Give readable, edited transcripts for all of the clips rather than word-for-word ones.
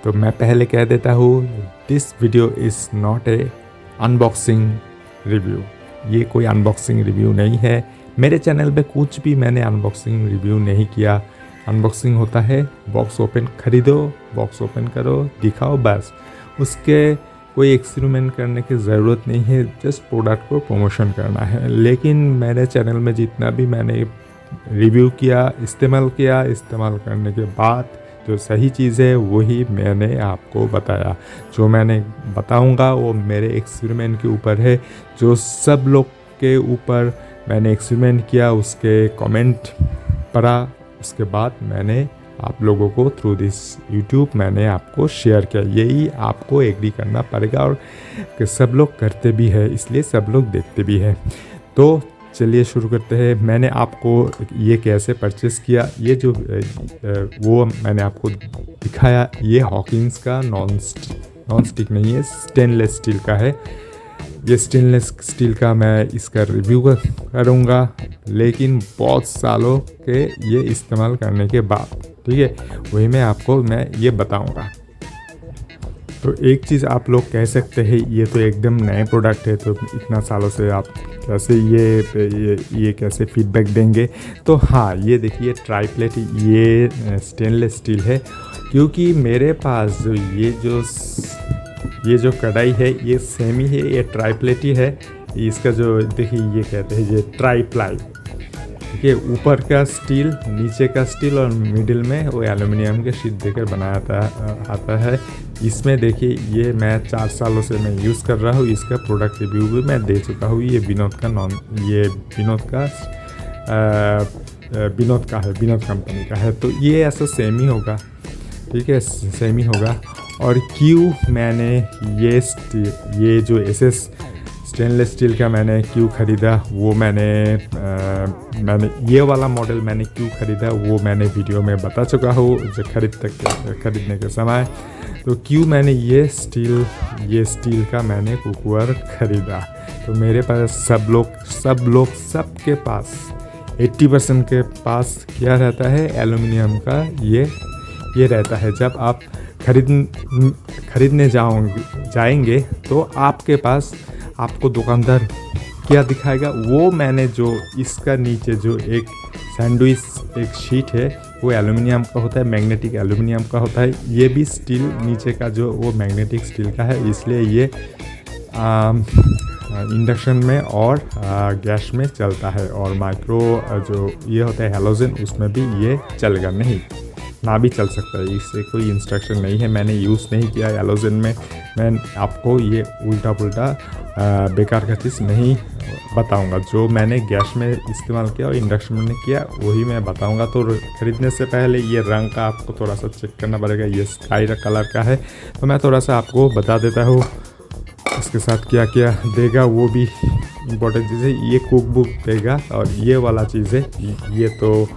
तो मैं पहले कह देता हूँ, this video is not a unboxing review. ये कोई अनबॉक्सिंग रिव्यू नहीं है। मेरे चैनल पे कुछ भी मैंने अनबॉक्सिंग रिव्यू नहीं किया। अनबॉक्सिंग होता है बॉक्स ओपन खरीदो, बॉक्स ओपन करो, दिखाओ, बस। उसके कोई एक्सपेरिमेंट करने की ज़रूरत नहीं है, जस्ट प्रोडक्ट को प्रमोशन करना है। लेकिन मेरे चैनल में जितना भी मैंने रिव्यू किया, इस्तेमाल करने के बाद जो सही चीज़ है वही मैंने आपको बताया। जो मैंने बताऊंगा वो मेरे एक्सपेरिमेंट के ऊपर है। जो सब लोग के ऊपर मैंने एक्सपेरिमेंट किया उसके कमेंट पढ़ा, उसके बाद मैंने आप लोगों को थ्रू दिस यूट्यूब मैंने आपको शेयर किया। यही आपको एग्री करना पड़ेगा और कि सब लोग करते भी है, इसलिए सब लोग देखते भी है। तो चलिए शुरू करते हैं। मैंने आपको ये कैसे परचेस किया, ये जो वो मैंने आपको दिखाया। ये हॉकिंस का नॉन स्टिक नहीं है, स्टेनलेस स्टील का है। ये स्टेनलेस स्टील का मैं इसका रिव्यू करूँगा, लेकिन बहुत सालों के ये इस्तेमाल करने के बाद, ठीक है, वही मैं ये बताऊँगा। तो एक चीज़ आप लोग कह सकते हैं, ये तो एकदम नए प्रोडक्ट है, तो इतना सालों से आप कैसे ये कैसे फीडबैक देंगे। तो हाँ, ये देखिए ट्राईप्लेट, ये स्टेनलेस स्टील है, क्योंकि मेरे पास ये जो कढ़ाई है ये सेमी है, ये ट्राईप्लेट ही है। इसका जो देखिए ये कहते हैं ये ट्राईप्लाई, ठीक है, ऊपर का स्टील, नीचे का स्टील और मिडिल में वो एल्युमिनियम के शीट देकर बनाया आता है। इसमें देखिए ये मैं 4 सालों से मैं यूज़ कर रहा हूँ। इसका प्रोडक्ट रिव्यू भी मैं दे चुका हूँ। ये विनोद विनोद कंपनी का है। तो ये ऐसा सेम ही होगा, ठीक है, सेम ही होगा। और क्यों मैंने ये जो एसएस स्टेनलेस स्टील का मैंने क्यों ख़रीदा, वो मैंने ये वाला मॉडल मैंने क्यों ख़रीदा वो मैंने वीडियो में बता चुका हूँ, जो खरीदने के समय। तो क्यों मैंने ये स्टील का मैंने कुकवेयर ख़रीदा। तो मेरे पास सबके पास 80% के पास क्या रहता है, एल्युमिनियम का ये रहता है। जब आप खरीदने जाएंगे तो आपके पास आपको दुकानदार क्या दिखाएगा, वो मैंने जो इसका नीचे जो एक सैंडविच एक शीट है वो एल्युमिनियम का होता है, मैग्नेटिक एल्युमिनियम का होता है। ये भी स्टील नीचे का जो वो मैग्नेटिक स्टील का है, इसलिए ये इंडक्शन में और गैस में चलता है। और माइक्रो जो ये होता है हैलोजन, उसमें भी ये चलेगा नहीं, ना भी चल सकता है। इससे कोई इंस्ट्रक्शन नहीं है, मैंने यूज़ नहीं किया हैलोजन में। मैं आपको ये उल्टा पुल्टा बेकार का चीज़ नहीं बताऊंगा। जो मैंने गैस में इस्तेमाल किया और इंडक्शन में किया वही मैं बताऊंगा। तो ख़रीदने से पहले ये रंग का आपको थोड़ा सा चेक करना पड़ेगा। ये स्काई कलर का है, तो मैं थोड़ा सा आपको बता देता हूँ इसके साथ क्या क्या देगा, वो भी इम्पोर्टेंट चीज़ है। ये कुक बुक देगा और ये वाला चीज़ है, ये तो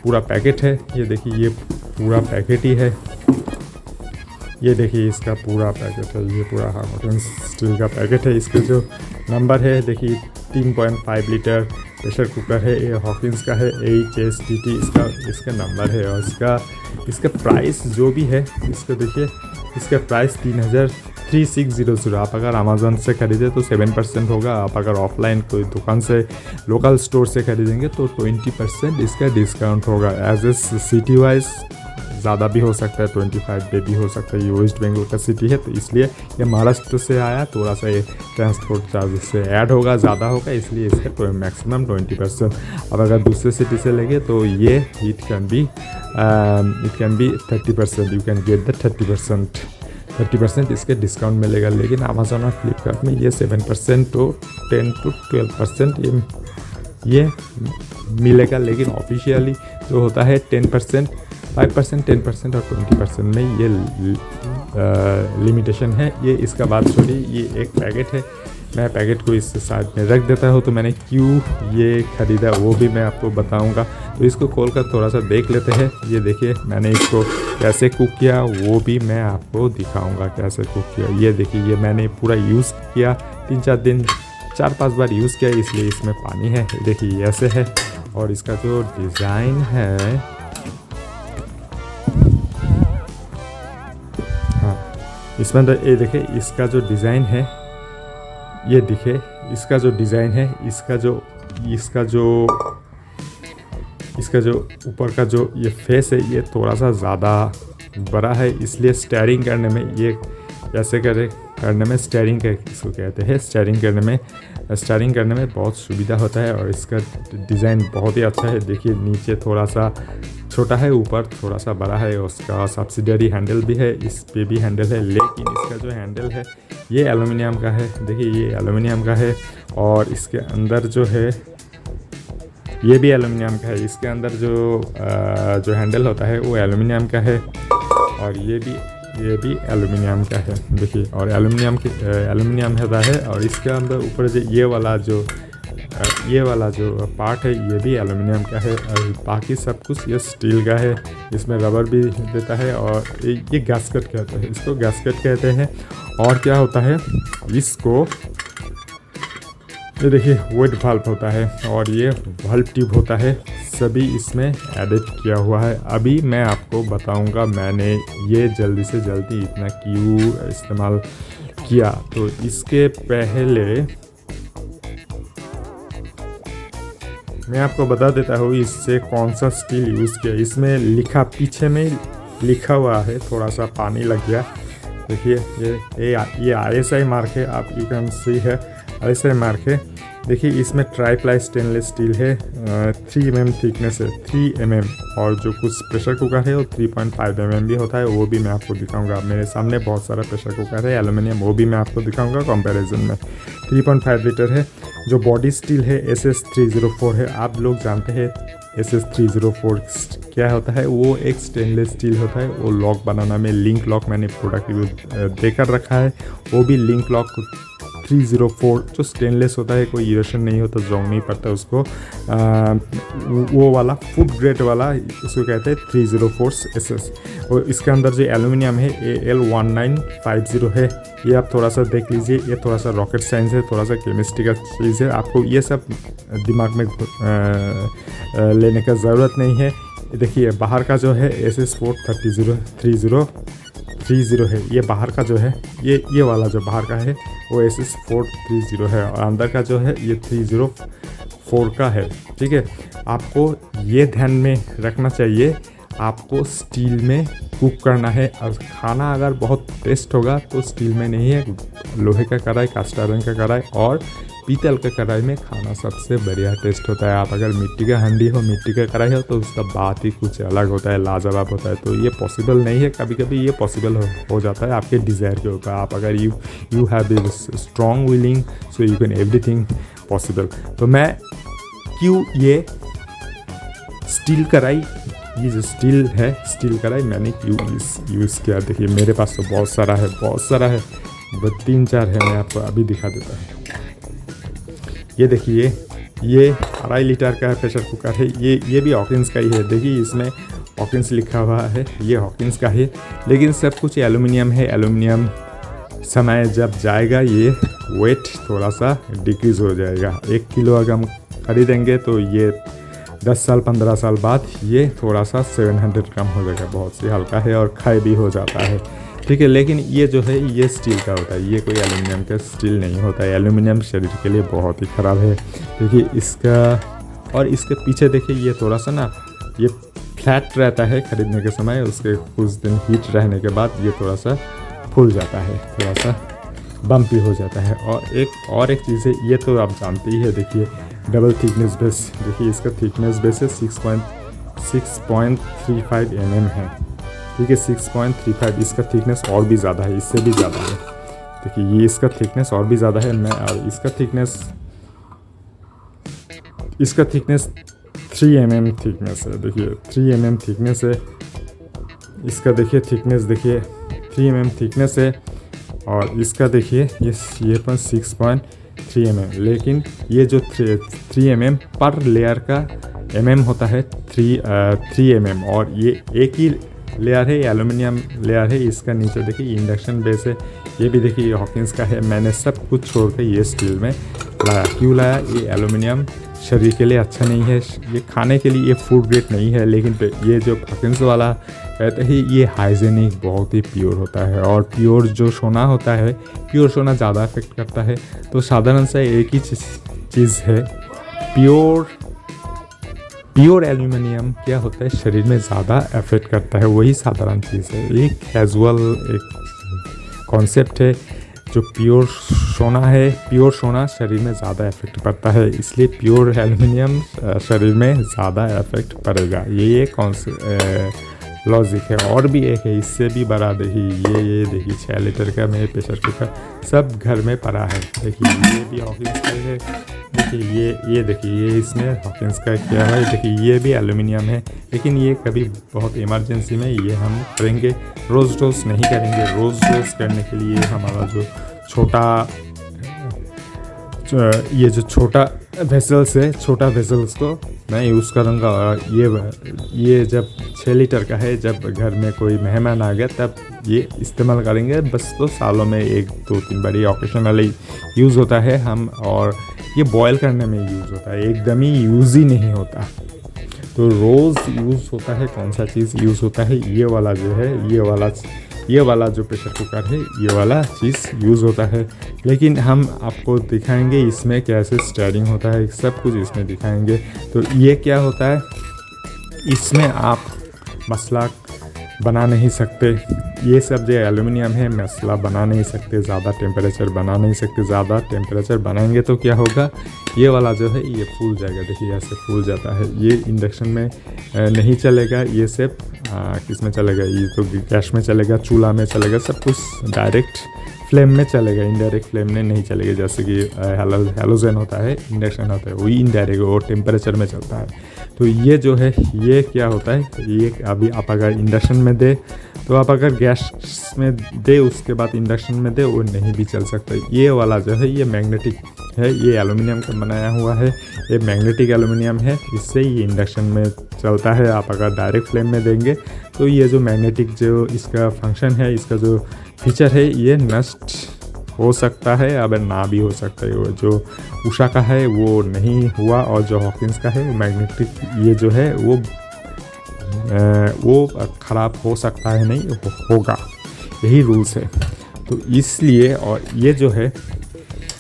पूरा पैकेट है। ये देखिए ये पूरा पैकेट ही है। ये देखिए इसका पूरा पैकेट है, ये पूरा हार्मोटन स्टील का पैकेट है। इसका जो नंबर है देखिए 3.5 लीटर प्रेशर कुकर है, ये हॉकिंस का है, HSTT इसका नंबर है। और इसका प्राइस जो भी है, इसका देखिए इसका प्राइस 3600। आप अगर अमेज़न से ख़रीदे तो 7% होगा। आप अगर ऑफलाइन कोई दुकान से लोकल स्टोर से ख़रीदेंगे तो 20% इसका डिस्काउंट होगा। एज ए सिटी वाइज ज़्यादा भी हो सकता है, 25 पे भी हो सकता है। ये वेस्ट बंगाल का सिटी है, तो इसलिए ये महाराष्ट्र से आया, थोड़ा सा ये ट्रांसपोर्ट चार्जेस से ऐड होगा, ज़्यादा होगा, इसलिए इसका मैक्सिमम 20%। अब अगर दूसरे सिटी से लेंगे तो ये it can be 30%। You can get the 30% इसके डिस्काउंट मिलेगा। लेकिन अमेज़न और फ्लिपकार्ट में ये 7% तो 10 to 12% ये मिलेगा। लेकिन ऑफिशियली जो होता है 10%, 5%, 10% और 20% में ये लिमिटेशन है। ये इसका बात छोड़िए, ये एक पैकेट है, मैं पैकेट को इस साइड में रख देता हूँ। तो मैंने क्यों ये ख़रीदा वो भी मैं आपको बताऊँगा। तो इसको खोल कर थोड़ा सा देख लेते हैं। ये देखिए मैंने इसको कैसे कुक किया वो भी मैं आपको दिखाऊँगा, कैसे कुक किया। ये देखिए ये मैंने पूरा यूज़ किया, 3-4 दिन 4-5 बार यूज़ किया, इसलिए इसमें पानी है। देखिए ऐसे है। और इसका जो डिज़ाइन है इसमें तो ये देखिए इसका जो डिज़ाइन है, ये दिखे इसका जो डिज़ाइन है, इसका जो ऊपर का जो ये फेस है ये थोड़ा सा ज़्यादा बड़ा है, इसलिए स्टेयरिंग करने में ये कैसे करने में स्टेयरिंग इसको कहते हैं, स्टेयरिंग करने में बहुत सुविधा होता है। और इसका डिज़ाइन बहुत ही अच्छा है। देखिए नीचे थोड़ा सा छोटा है, ऊपर थोड़ा सा बड़ा है। उसका सब्सिडरी हैंडल भी है, इस पे भी हैंडल है, लेकिन इसका जो हैंडल है ये एलुमिनियम का है। देखिए ये एलुमिनियम का है और इसके अंदर जो है ये भी एलुमिनियम का है। इसके अंदर जो हैंडल होता है वो एलुमिनियम का है और ये भी एलुमिनियम का है। देखिए और एलुमिनियम होता है और इसके अंदर ऊपर जो ये वाला जो पार्ट है ये भी एलुमिनियम का है और बाकी सब कुछ ये स्टील का है। इसमें रबर भी देता है और ये गैस्केट कहते हैं, इसको गैस्केट कहते हैं। और क्या होता है, इसको ये देखिए वेट वाल्व होता है और ये वाल्व ट्यूब होता है, सभी इसमें एडिट किया हुआ है। अभी मैं आपको बताऊंगा मैंने ये जल्दी से जल्दी इतना क्यों इस्तेमाल किया। तो इसके पहले मैं आपको बता देता हूँ इससे कौन सा स्टील यूज़ किया। इसमें पीछे में लिखा हुआ है, थोड़ा सा पानी लग गया। देखिए ये ISI मार्क है, आप यू कैन सी है ISI मार्क है। देखिए इसमें ट्राईप्लाई स्टेनलेस स्टील है, 3 mm थिकनेस है, 3 mm। और जो कुछ प्रेशर कुकर है वो 3.5 mm भी होता है, वो भी मैं आपको दिखाऊंगा। मेरे सामने बहुत सारा प्रेशर कुकर है एलुमिनियम, वो भी मैं आपको दिखाऊंगा कंपैरिजन में। 3.5 लीटर है। जो बॉडी स्टील है SS304 है। आप लोग जानते हैं SS304 क्या होता है, वो एक स्टेनलेस स्टील होता है। वो लॉक बनाना में लिंक लॉक मैंने प्रोडक्ट देकर रखा है, वो भी लिंक लॉक 304 जो स्टेनलेस होता है, कोई इरोशन नहीं होता, जंग नहीं पड़ता उसको। वो वाला फूड ग्रेड वाला इसको कहते हैं 304 SS। और इसके अंदर जो एलुमिनियम है AL1950 है। ये आप थोड़ा सा देख लीजिए, ये थोड़ा सा रॉकेट साइंस है, थोड़ा सा केमिस्ट्री का चीज़ है, आपको ये सब दिमाग में लेने का ज़रूरत नहीं है। देखिए बाहर का जो है SS430 है, ये बाहर का जो है ये वाला जो बाहर का है वो SS430 है और अंदर का जो है ये 304 का है। ठीक है, आपको ये ध्यान में रखना चाहिए, आपको स्टील में कुक करना है। और खाना अगर बहुत टेस्ट होगा तो स्टील में नहीं है, लोहे का कढ़ाई, कास्ट आयरन का कढ़ाई और पीतल के कढ़ाई में खाना सबसे बढ़िया टेस्ट होता है। आप अगर मिट्टी का हांडी हो, मिट्टी का कढ़ाई हो तो उसका बात ही कुछ अलग होता है, लाजवाब होता है। तो ये पॉसिबल नहीं है, कभी कभी ये पॉसिबल हो जाता है आपके डिज़ायर के ऊपर। आप अगर you have this strong willing so you can everything possible. तो मैं क्यों ये स्टील कढ़ाई, ये जो स्टील है, स्टील कढ़ाई मैंने क्यों यूज़ किया। देखिए मेरे पास तो बहुत सारा है, 3-4 है, मैं आपको अभी दिखा देता हूँ। ये देखिए ये 2.5 लीटर का प्रेशर कुकर है, ये भी हॉकिंस का ही है। देखिए इसमें हॉकिंस लिखा हुआ है, ये हॉकिंस का है, लेकिन सब कुछ एलुमिनियम है। एलुमिनियम समय जब जाएगा ये वेट थोड़ा सा डिक्रीज़ हो जाएगा। 1 किलो अगर हम खरीदेंगे तो ये 10 साल 15 साल बाद ये थोड़ा सा 700 ग्राम हो जाएगा, बहुत सी हल्का है और खाए भी हो जाता है। ठीक है, लेकिन ये जो है ये स्टील का होता है, ये कोई एल्युमिनियम का स्टील नहीं होता है। एल्युमिनियम शरीर के लिए बहुत ही ख़राब है। देखिए इसका, और इसके पीछे देखिए ये थोड़ा सा ना ये फ्लैट रहता है खरीदने के समय, उसके कुछ दिन हीट रहने के बाद ये थोड़ा सा फूल जाता है, थोड़ा सा बम्पी हो जाता है। और एक चीज़ है, ये तो आप जानते ही है। देखिए डबल थिकनेस बेस, देखिए इसका थिकनेस बेस है 6.35 mm है। ठीक है, 6.35, इसका थिकनेस और भी ज़्यादा है, इससे भी ज़्यादा है। देखिए ये इसका थिकनेस और भी ज़्यादा है। और इसका थिकनेस 3 mm थिकनेस है। देखिए 3 mm थिकनेस है इसका। देखिए थिकनेस देखिए 3 mm थिकनेस है और इसका देखिए ये पर 6.3 mm। लेकिन ये जो 3 mm पर लेयर का mm होता है 3 mm, और ये एक ही लेयर है, एल्युमिनियम लेयर है। इसका नीचे देखिए इंडक्शन बेस है, ये भी देखिए हॉकिंस का है। मैंने सब कुछ छोड़ के ये स्टील में लाया। क्यों लाया? ये एल्युमिनियम शरीर के लिए अच्छा नहीं है, ये खाने के लिए ये फूड ग्रेड नहीं है। लेकिन ये जो हॉकिंस वाला कहते हैं ये हाइजेनिक बहुत ही प्योर होता है, और प्योर जो सोना होता है, प्योर सोना ज़्यादा इफेक्ट करता है। तो साधारण सा एक ही चीज़ है, प्योर एल्यूमिनियम क्या होता है शरीर में ज़्यादा इफेक्ट करता है, वही साधारण चीज़ है। एक कैजुअल एक कॉन्सेप्ट है, जो प्योर सोना है, प्योर सोना शरीर में ज़्यादा इफेक्ट पड़ता है, इसलिए प्योर एल्यूमिनियम शरीर में ज़्यादा इफेक्ट पड़ेगा। ये लॉजिक है। और भी एक है, इससे भी बड़ा देखिए, ये देखिए 6 लीटर का मेरे प्रेशर कुकर सब घर में पड़ा है। देखिए ये भी हॉकिंस का है, देखिए ये देखिए ये इसमें हॉकिंस का क्या है, देखिए ये भी एल्यूमिनियम है। लेकिन ये कभी बहुत इमरजेंसी में ये हम करेंगे, रोज़ नहीं करेंगे। रोज़ करने के लिए हमारा जो छोटा वेसल्स है, छोटा वेसल्स को मैं यूज़ करूँगा। ये जब 6 लीटर का है, जब घर में कोई मेहमान आ गया तब ये इस्तेमाल करेंगे। बस तो सालों में 1-2-3 बार ये ऑकेशनली यूज़ होता है हम, और ये बॉयल करने में यूज़ होता है, एकदम ही यूज़ ही नहीं होता। तो रोज़ यूज़ होता है, कौन सा चीज़ यूज़ होता है, ये वाला जो है, ये वाला जो प्रेशर कुकर है, ये वाला चीज़ यूज़ होता है। लेकिन हम आपको दिखाएंगे इसमें कैसे स्टीयरिंग होता है, सब कुछ इसमें दिखाएंगे। तो ये क्या होता है, इसमें आप मसाला बना नहीं सकते, ये सब जो एल्यूमिनियम है मसाला बना नहीं सकते, ज़्यादा टेम्परेचर बना नहीं सकते। ज़्यादा टेम्परेचर बनाएंगे तो क्या होगा, ये वाला जो है ये फूल जाएगा। देखिए ऐसे फूल जाता है। ये इंडक्शन में नहीं चलेगा, ये सब किस में चलेगा, ये तो गैस में चलेगा, चूल्हा में चलेगा, सब कुछ डायरेक्ट फ्लेम में चलेगा, इनडायरेक्ट फ्लेम में नहीं चलेगा। जैसे कि हैलोजन होता है, इंडक्शन होता है, वही इनडायरेक्ट वो टेम्परेचर में चलता है। तो ये जो है ये क्या होता है, ये अभी आप अगर इंडक्शन में दे, तो आप अगर गैस में दे उसके बाद इंडक्शन में दे, वो नहीं भी चल सकता। ये वाला जो है ये मैग्नेटिक है, ये एल्यूमिनियम का बनाया हुआ है, ये मैग्नेटिक एल्यूमिनियम है, इससे ये इंडक्शन में चलता है। आप अगर डायरेक्ट फ्लेम में देंगे तो ये जो मैग्नेटिक जो इसका फंक्शन है, इसका जो फीचर है, ये नष्ट हो सकता है, अब ना भी हो सकता है। वो जो उषा का है वो नहीं हुआ, और जो हॉकिंस का है वो मैग्नेटिक ये जो है वो ख़राब हो सकता है, नहीं होगा, यही रूल्स है। तो इसलिए, और ये जो है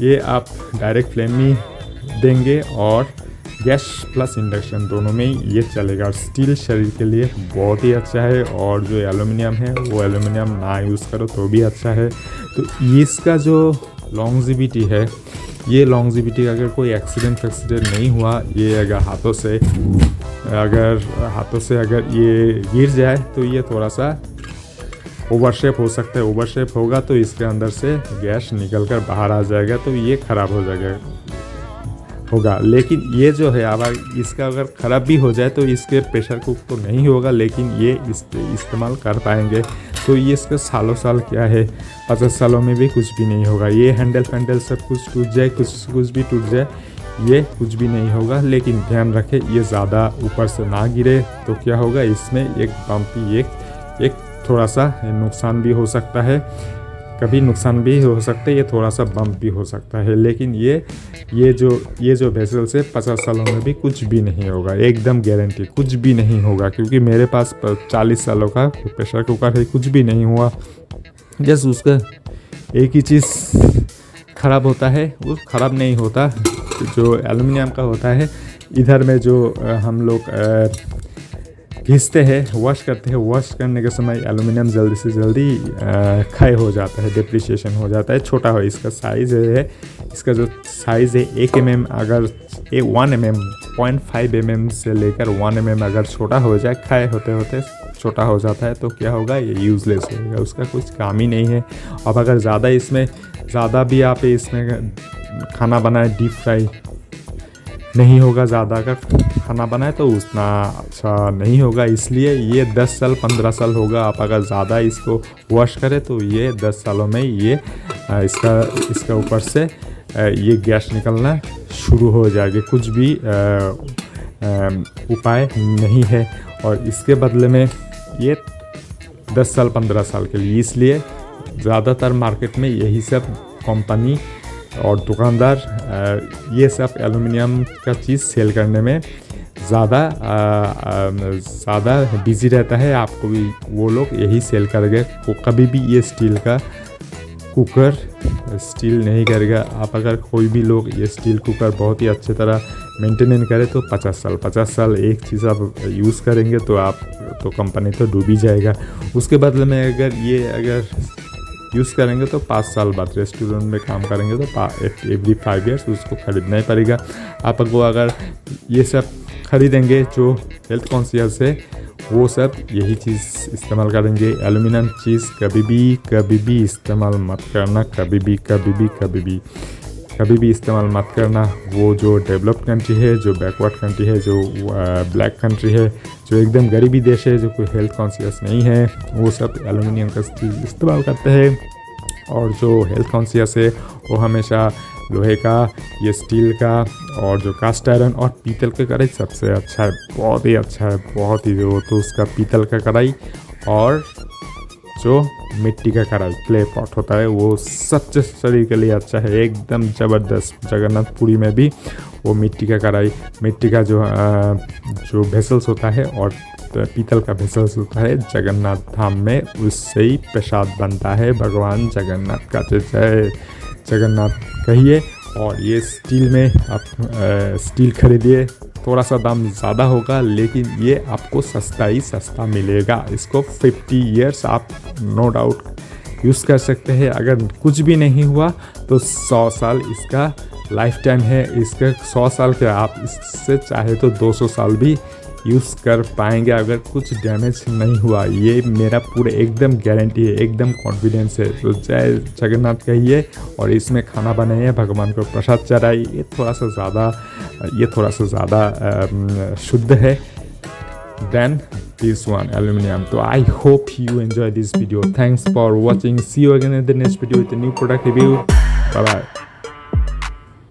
ये आप डायरेक्ट फ्लेम में देंगे और गैस प्लस इंडक्शन दोनों में ही ये चलेगा। और स्टील शरीर के लिए बहुत ही अच्छा है, और जो एल्यूमिनियम है वो एल्यूमिनियम ना यूज़ करो तो भी अच्छा है। तो इसका जो लॉन्जिविटी है, ये लॉन्जिविटी अगर कोई एक्सीडेंट नहीं हुआ, ये अगर हाथों से अगर ये गिर जाए तो ये थोड़ा सा ओवरशेप हो सकता है। ओवरशेप होगा तो इसके अंदर से गैस निकल कर बाहर आ जाएगा, तो ये ख़राब हो जाएगा होगा। लेकिन ये जो है अब इसका अगर ख़राब भी हो जाए तो इसके प्रेशर कुक तो नहीं होगा, लेकिन ये इस्तेमाल कर पाएंगे। तो ये इसका सालों साल क्या है, 50 सालों में भी कुछ भी नहीं होगा। ये हैंडल सब कुछ टूट जाए, कुछ भी टूट जाए, ये कुछ भी नहीं होगा। लेकिन ध्यान रखें ये ज़्यादा ऊपर से ना गिरे, तो क्या होगा, इसमें एक बम्पी एक थोड़ा सा नुकसान भी हो सकता है, कभी नुकसान भी हो सकता है, ये थोड़ा सा बम्प भी हो सकता है। लेकिन ये जो वेसल से 50 सालों में भी कुछ भी नहीं होगा, एकदम गारंटी कुछ भी नहीं होगा। क्योंकि मेरे पास 40 सालों का प्रेशर कुकर है, कुछ भी नहीं हुआ। जस्ट उसका एक ही चीज़ ख़राब होता है, वो ख़राब नहीं होता जो एल्युमिनियम का होता है। इधर में जो हम लोग घिसते हैं, वॉश करते हैं, वॉश करने के समय एल्युमिनियम जल्दी से जल्दी क्षय हो जाता है, डिप्रिशिएशन हो जाता है, छोटा हो। इसका साइज़ है, इसका जो साइज़ है 1 mm, अगर 1 mm 0.5 mm से लेकर 1 mm अगर छोटा हो जाए, क्षय होते होते छोटा हो जाता है, तो क्या होगा, ये यूज़लेस होगा, उसका कुछ काम ही नहीं है। अब अगर ज़्यादा भी आप इसमें खाना बनाए, डीप फ्राई नहीं होगा, ज़्यादा अगर खाना बनाए तो उतना अच्छा नहीं होगा। इसलिए ये 10 साल 15 साल होगा। आप अगर ज़्यादा इसको वॉश करें तो ये 10 सालों में ये इसका ऊपर से ये गैस निकलना शुरू हो जाएगी। कुछ भी उपाय नहीं है। और इसके बदले में ये 10 साल 15 साल के लिए, इसलिए ज़्यादातर मार्केट में यही सब कंपनी और दुकानदार ये सब एलुमिनियम का चीज़ सेल करने में ज़्यादा बिजी रहता है। आपको भी वो लोग यही सेल करेंगे, कभी भी ये स्टील का कुकर स्टील नहीं करेगा। आप अगर कोई भी लोग ये स्टील कुकर बहुत ही अच्छे तरह मेंटेनेंस करे तो 50 साल एक चीज़ आप यूज़ करेंगे तो कंपनी तो डूब ही जाएगा। उसके बदले में अगर यूज़ करेंगे तो 5 साल बाद रेस्टोरेंट में काम करेंगे तो एवरी 5 ईयर्स उसको ख़रीदना ही पड़ेगा। आपको अगर ये सब ख़रीदेंगे जो हेल्थ कॉन्शियस है वो सब यही चीज़ इस्तेमाल करेंगे। एलुमिनियम चीज़ कभी भी इस्तेमाल मत करना, कभी भी इस्तेमाल मत करना। वो जो डेवलप्ड कंट्री है, जो बैकवर्ड कंट्री है, जो ब्लैक कंट्री है, जो एकदम गरीबी देश है, जो कोई हेल्थ कॉन्शियस नहीं है, वो सब एलुमिनियम का चीज़ इस्तेमाल करते हैं। और जो हेल्थ कॉन्शियस है वो हमेशा लोहे का, ये स्टील का और जो कास्ट आयरन और पीतल का कढ़ाई सबसे अच्छा है, बहुत ही अच्छा है, बहुत ही। वो तो उसका पीतल का कढ़ाई और जो मिट्टी का कढ़ाई क्ले पॉट होता है वो सबसे शरीर के लिए अच्छा है, एकदम ज़बरदस्त। जगन्नाथपुरी में भी वो मिट्टी का कढ़ाई, मिट्टी का जो वेसल्स होता है और पीतल का वेसल्स होता है जगन्नाथ धाम में, उससे ही प्रसाद बनता है भगवान जगन्नाथ का। जय जगन्नाथ कहिए। और ये स्टील में आप स्टील खरीदिए, थोड़ा सा दाम ज़्यादा होगा लेकिन ये आपको सस्ता मिलेगा। इसको 50 ईयर्स आप नो डाउट यूज़ कर सकते हैं। अगर कुछ भी नहीं हुआ तो 100 साल इसका लाइफ टाइम है। इसका 100 साल के आप इससे चाहे तो 200 साल भी यूज़ कर पाएंगे अगर कुछ डैमेज नहीं हुआ। ये मेरा पूरा एकदम गारंटी है, एकदम कॉन्फिडेंस है। तो जय जगन्नाथ कहिए और इसमें खाना बनाइए, भगवान को प्रसाद चढ़ाइए। ये थोड़ा सा ज़्यादा शुद्ध है देन दिस वन एल्यूमिनियम। तो I hope you enjoy this video. Thanks for watching. See you again in the next video with a new product review. Bye bye.